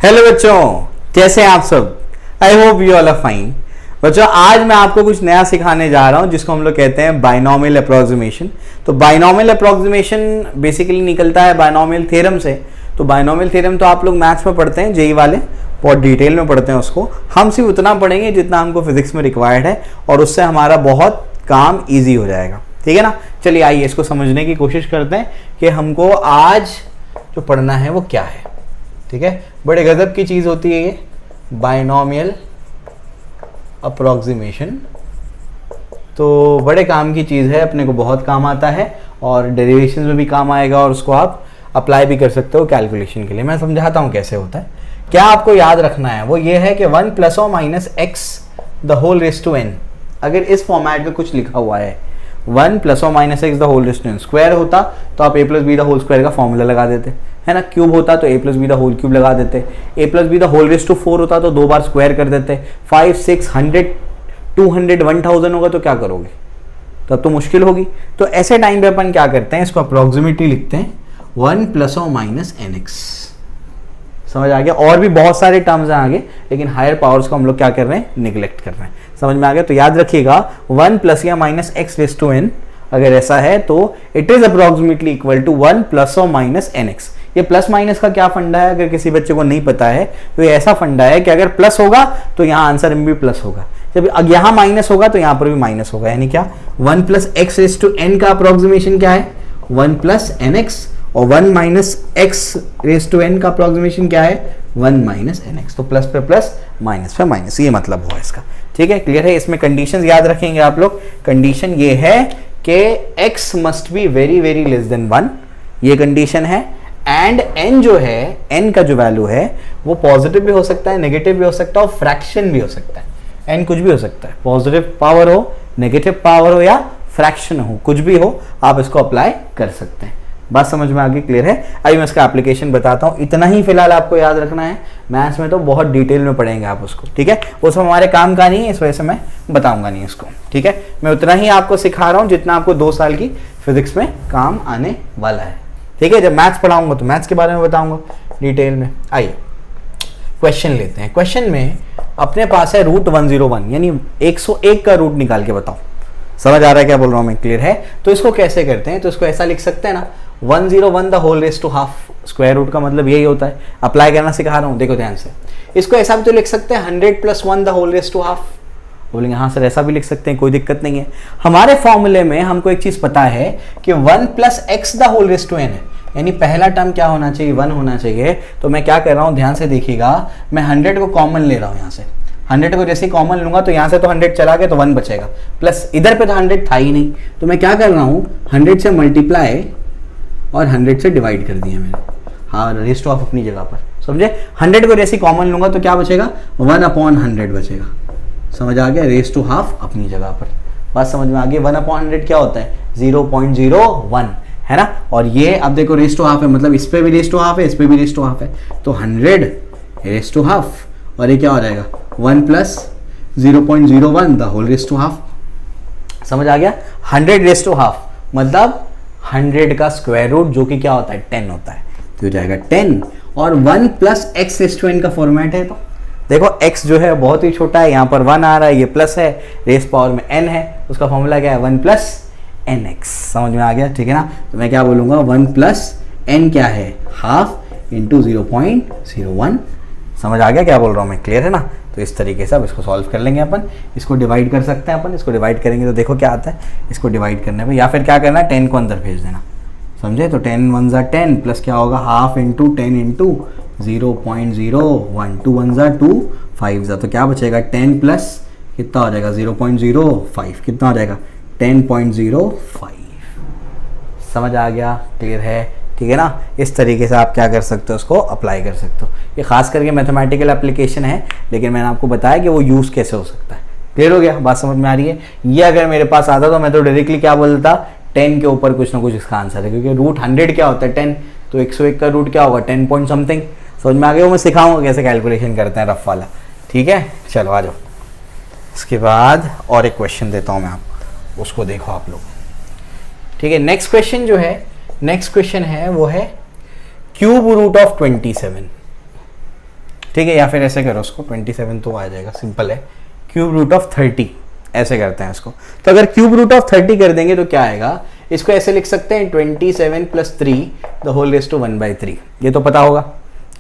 Hello बच्चों, कैसे हैं आप सब। I hope you all are fine. बच्चों, आज मैं आपको कुछ नया सिखाने जा रहा हूं जिसको हम लोग कहते हैं बाइनोमियल अप्रोक्सीमेशन। तो बाइनोमियल अप्रोक्सीमेशन बेसिकली निकलता है बाइनोमियल थ्योरम से। तो बाइनोमियल थ्योरम तो आप लोग मैथ्स में पढ़ते हैं, जेई वाले बहुत डिटेल में पढ़ते हैं उसको। हम सिर्फ उतना पढ़ेंगे जितना हमको फिजिक्स में रिक्वायर्ड है और उससे हमारा बहुत काम ईजी हो जाएगा। ठीक है ना। चलिए आइए इसको समझने की कोशिश करते हैं कि हमको आज जो पढ़ना है वो क्या है। ठीक है, बड़े गजब की चीज होती है ये बाइनोमियल अप्रोक्सीमेशन। तो बड़े काम की चीज है, अपने को बहुत काम आता है और डेरिवेशन में भी काम आएगा और उसको आप अप्लाई भी कर सकते हो कैलकुलेशन के लिए। मैं समझाता हूं कैसे होता है। क्या आपको याद रखना है वो ये है कि 1 + or - x the whole raise to n, अगर इस फॉर्मेट में कुछ लिखा हुआ है 1 + or - x the whole raise to n, square होता तो आप a + b the whole square का फॉर्मूला लगा देते, है ना। क्यूब होता तो a + b the whole cube लगा देते, a + b the whole raise to 4 होता तो 2 बार स्क्वायर कर देते। 5, 6, 100, 200, 1000 होगा तो क्या करोगे, तब तो मुश्किल होगी। तो ऐसे टाइम पे अपन क्या करते हैं, इसको अप्रोक्सीमेटली लिखते हैं 1 + or - nx। समझ आ गया। और भी बहुत सारे टर्म्स हैं आगे, लेकिन हायर पावर्स को हम लोग क्या कर रहे हैं, निगलेक्ट कर रहे हैं। समझ में आ गया। तो याद रखिएगा 1 + या - x रेज़ टू n अगर ऐसा है तो it is approximately equal to 1 + or - nx। ये प्लस माइनस का क्या फंडा है, अगर किसी बच्चे को नहीं पता है तो ये ऐसा फंडा है कि अगर प्लस होगा तो यहाँ आंसर में भी प्लस होगा, जब यहाँ माइनस होगा तो यहाँ पर भी माइनस होगा। यानी क्या 1 + x रेज़ टू n का अप्रोक्सीमेशन क्या है 1 + nx, और 1 - x रेज़ टू n का अप्रोक्सीमेशन क्या है 1 - nx। तो प्लस पे प्लस, माइनस पे माइनस, ये मतलब हुआ इसका। ठीक है, क्लियर है। इसमें कंडीशंस याद रखेंगे आप लोग। कंडीशन ये है कि x must be very very less than 1, ये कंडीशन है। एंड n जो है, n का जो वैल्यू है वो पॉजिटिव भी हो सकता है, नेगेटिव भी हो सकता है और फ्रैक्शन भी हो सकता है। n कुछ भी हो सकता है, पॉजिटिव पावर हो, नेगेटिव पावर हो या फ्रैक्शन हो, कुछ भी हो, आप इसको अप्लाई कर सकते हैं। बात समझ में आ गई, क्लियर है। अभी मैं इसका एप्लीकेशन बताता हूँ, इतना ही फिलहाल आपको याद रखना है। मैथ्स में तो बहुत डिटेल में पढ़ेंगे आप उसको, ठीक है। वो सब हमारे काम का नहीं है, इस वजह से मैं बताऊंगा नहीं उसको, ठीक है। मैं उतना ही आपको सिखा रहा हूँ जितना आपको 2 साल की फिजिक्स में काम आने वाला है, ठीक है। जब मैथ्स पढ़ाऊंगा तो मैथ्स के बारे में बताऊंगा डिटेल में। आइए क्वेश्चन लेते हैं। क्वेश्चन में अपने पास है √101, यानी 101 का रूट निकाल के बताओ। समझ आ रहा है क्या बोल रहा हूँ मैं, क्लियर है। तो इसको कैसे करते हैं, तो इसको ऐसा लिख सकते हैं ना 101 the whole raise to half. Square root का मतलब यही होता है, अप्लाई करना सिखा रहा हूँ, देखो ध्यान से। इसको ऐसा भी तो लिख सकते हैं 100 + 1 the whole raise to half. बोलेंगे हाँ सर ऐसा भी लिख सकते हैं, कोई दिक्कत नहीं है। हमारे फॉर्मूले में हमको एक चीज पता है कि 1 + x the whole raise to n है, यानी पहला टर्म क्या होना चाहिए 1 होना चाहिए। तो मैं क्या कर रहा हूँ, ध्यान से देखिएगा, मैं 100 को कॉमन ले रहा हूँ। यहाँ से 100 को जैसे कॉमन लूंगा तो यहाँ से तो 100 चला गया तो 1 बचेगा, प्लस इधर पे तो 100 था ही नहीं, तो मैं क्या कर रहा हूँ 100 से मल्टीप्लाई और 100 से डिवाइड कर दिया मैंने। हाँ, रेज़ टू हाफ अपनी जगह पर, समझे। 100 को जैसे कॉमन लूंगा तो क्या बचेगा 1/100 बचेगा। समझ आ गया, रेज़ टू हाफ अपनी जगह पर। बात समझ में आ गई। 1/100 क्या होता है 0.01, है ना। और ये अब देखो रेज़ टू हाफ है, मतलब इस पे भी रेज़ टू हाफ है, इस पे भी रेज़ टू हाफ है, तो 100 रेज़ टू हाफ, और ये क्या हो जाएगा 1 + 0.01 the whole raise to half. समझ आ गया। 100 रेज़ टू हाफ मतलब 100 का स्क्वायर रूट, जो कि क्या होता है 10 होता है, तो हो जाएगा 10। और 1 + x रेज़ टू n का फॉर्मेट है। तो देखो x जो है बहुत ही छोटा है, यहाँ पर 1 आ रहा है, ये प्लस है, रेस पावर में n है, उसका फॉर्मूला क्या है 1 + nx। समझ में आ गया, ठीक है ना। तो मैं क्या बोलूँगा 1 + n क्या है हाफ × 0.01। समझ आ गया क्या बोल रहा हूँ मैं, क्लियर है ना। तो इस तरीके से अब इसको सॉल्व कर लेंगे अपन। इसको डिवाइड कर सकते हैं अपन, इसको डिवाइड करेंगे तो देखो क्या आता है। इसको डिवाइड करने पे या फिर क्या करना है 10 को अंदर भेज देना, समझे। तो 10 × 1 = 10, प्लस क्या होगा हाफ × 10 × 0.01, 2 × 1 = 2, 5 ज़ा तो क्या बचेगा 10 प्लस कितना हो जाएगा 0.05, कितना हो जाएगा 10.05। समझ आ गया, क्लियर है, ठीक है ना। इस तरीके से आप क्या कर सकते हो, उसको अप्लाई कर सकते हो। ये खास करके मैथमेटिकल एप्लीकेशन है, लेकिन मैंने आपको बताया कि वो यूज़ कैसे हो सकता है। क्लियर हो गया, बात समझ में आ रही है। ये अगर मेरे पास आता तो मैं तो डायरेक्टली क्या बोलता 10 के ऊपर कुछ ना कुछ इसका आंसर है, क्योंकि रूट 100 क्या होता है 10, तो 101 का रूट क्या होगा 10 पॉइंट समथिंग। समझ में आ गया। वो मैं सिखाऊंगा कैसे कैलकुलेशन करते हैं रफ वाला, ठीक है। चलो आ जाओ। इसके बाद और एक क्वेश्चन देता हूँ मैं आपको, उसको देखो आप लोग, ठीक है। नेक्स्ट क्वेश्चन जो है, नेक्स्ट क्वेश्चन है वो है क्यूब रूट ऑफ 27। ठीक है, या फिर ऐसे करो उसको 27 तो आ जाएगा, सिंपल है, क्यूब रूट ऑफ 30 ऐसे करते हैं इसको। तो अगर क्यूब रूट ऑफ 30 कर देंगे तो क्या आएगा, इसको ऐसे लिख सकते हैं 27 + 3 द होल रेज़ टू 1/3। ये तो पता होगा,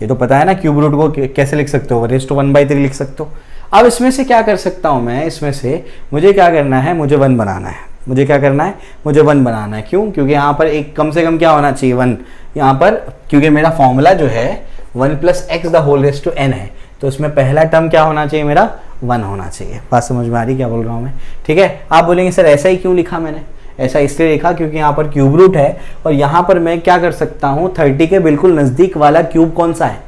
ये तो पता है ना, क्यूब रूट को कैसे लिख सकते हो, रेज़ टू 1/3 लिख सकते हो। अब इसमें से क्या कर सकता हूँ मैं, इसमें से मुझे क्या करना है, मुझे 1 बनाना है। मुझे क्या करना है, मुझे 1 बनाना है। क्यों? क्योंकि यहाँ पर एक कम से कम क्या होना चाहिए, 1 यहाँ पर, क्योंकि मेरा फॉर्मूला जो है 1 + x the whole raise to n है, तो उसमें पहला टर्म क्या होना चाहिए, मेरा 1 होना चाहिए। बात समझ में आ रही क्या बोल रहा हूँ मैं? ठीक है। आप बोलेंगे सर ऐसा ही क्यों लिखा मैंने, ऐसा इसलिए लिखा क्योंकि यहाँ पर क्यूब रूट है और यहाँ पर मैं क्या कर सकता हूँ, 30 के बिल्कुल नज़दीक वाला क्यूब कौन सा है,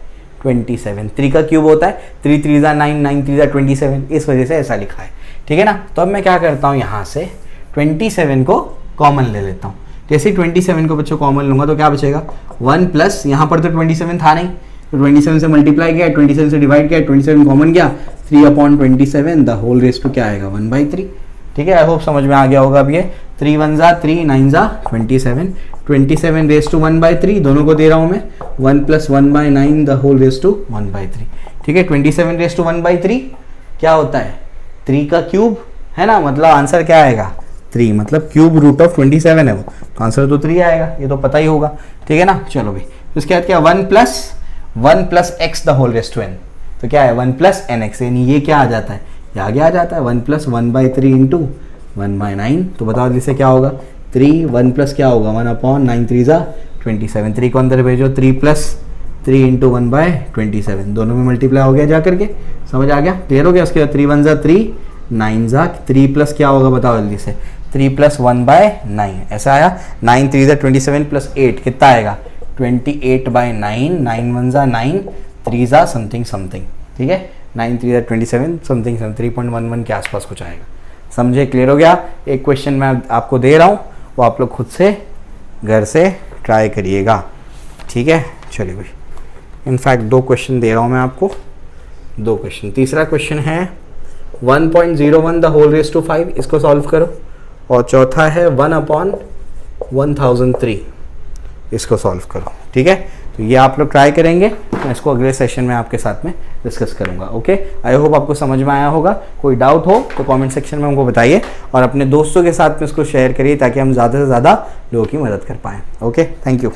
27। 3 का क्यूब होता है 3 3 9, 9 3 27, इस वजह से ऐसा लिखा है। ठीक है ना। तो अब मैं क्या करता हूँ, यहाँ से 27 को कॉमन ले लेता हूँ। जैसे ही 27 को बच्चों कॉमन लूंगा तो क्या बचेगा, 1 प्लस, यहाँ पर तो 27 था नहीं, तो 27 से मल्टीप्लाई किया, 27 से डिवाइड किया, 27 कॉमन गया, 3/27 द होल रेज़ टू क्या आएगा, 1/3। ठीक है, आई होप समझ में आ गया होगा। अब ये 3 1 ज़ा 3, 9 ज़ा 27, 27 रेज़ टू 1/3 दोनों को दे रहा हूँ मैं, 1 + 1/9 द होल रेज़ टू 1/3। ठीक है, 27 रेज़ टू 1/3 क्या होता है, 3 का क्यूब है ना, मतलब आंसर क्या आएगा, 3, मतलब क्यूब रूट ऑफ 27 है वो, तो आंसर तो 3 आएगा, ये तो पता ही होगा। ठीक है ना। चलो भाई, उसके बाद क्या, 1 + x the whole raise to n, तो क्या है 1 + nx, यानी ये क्या आ जाता है, ये आगे आ जाता है 1 + 1/3 × 1/9। तो बताओ जिससे क्या होगा, 3, 1 प्लस क्या होगा, 1/9 3 ज़ा 27, 3 को अंदर भेजो, 3 + 3 × 1/27, दोनों में मल्टीप्लाई हो गया जा करके, समझ आ गया, क्लियर हो गया। उसके बाद 3 1 ज़ा 3, 9 ज़ा 3 प्लस क्या होगा बताओ जल्दी से, 3 + 1/9 ऐसा आया, 9 3 ज़ा 27 + 8 कितना आएगा, 28/9, 9 1 ज़ा 9, 3 ज़ा समथिंग समथिंग। ठीक है, 9 3 ज़ा 27 समथिंग 3.11 के आसपास कुछ आएगा। समझे, क्लियर हो गया। एक क्वेश्चन मैं आपको दे रहा हूँ, वो आप लोग खुद से घर से ट्राई करिएगा। ठीक है, चलिए भाई, इनफैक्ट 2 क्वेश्चन दे रहा हूँ मैं आपको, 2 क्वेश्चन। तीसरा क्वेश्चन है 1.01 द होल रेज़ टू 5, इसको सॉल्व करो, और चौथा है 1/1003, इसको सॉल्व करो। ठीक है, तो ये आप लोग ट्राई करेंगे, मैं इसको अगले सेशन में आपके साथ में डिस्कस करूंगा। ओके, आई होप आपको समझ में आया होगा। कोई डाउट हो तो कमेंट सेक्शन में हमको बताइए, और अपने दोस्तों के साथ में इसको शेयर करिए ताकि हम ज़्यादा से ज़्यादा लोगों की मदद कर पाएँ। Okay, thank you.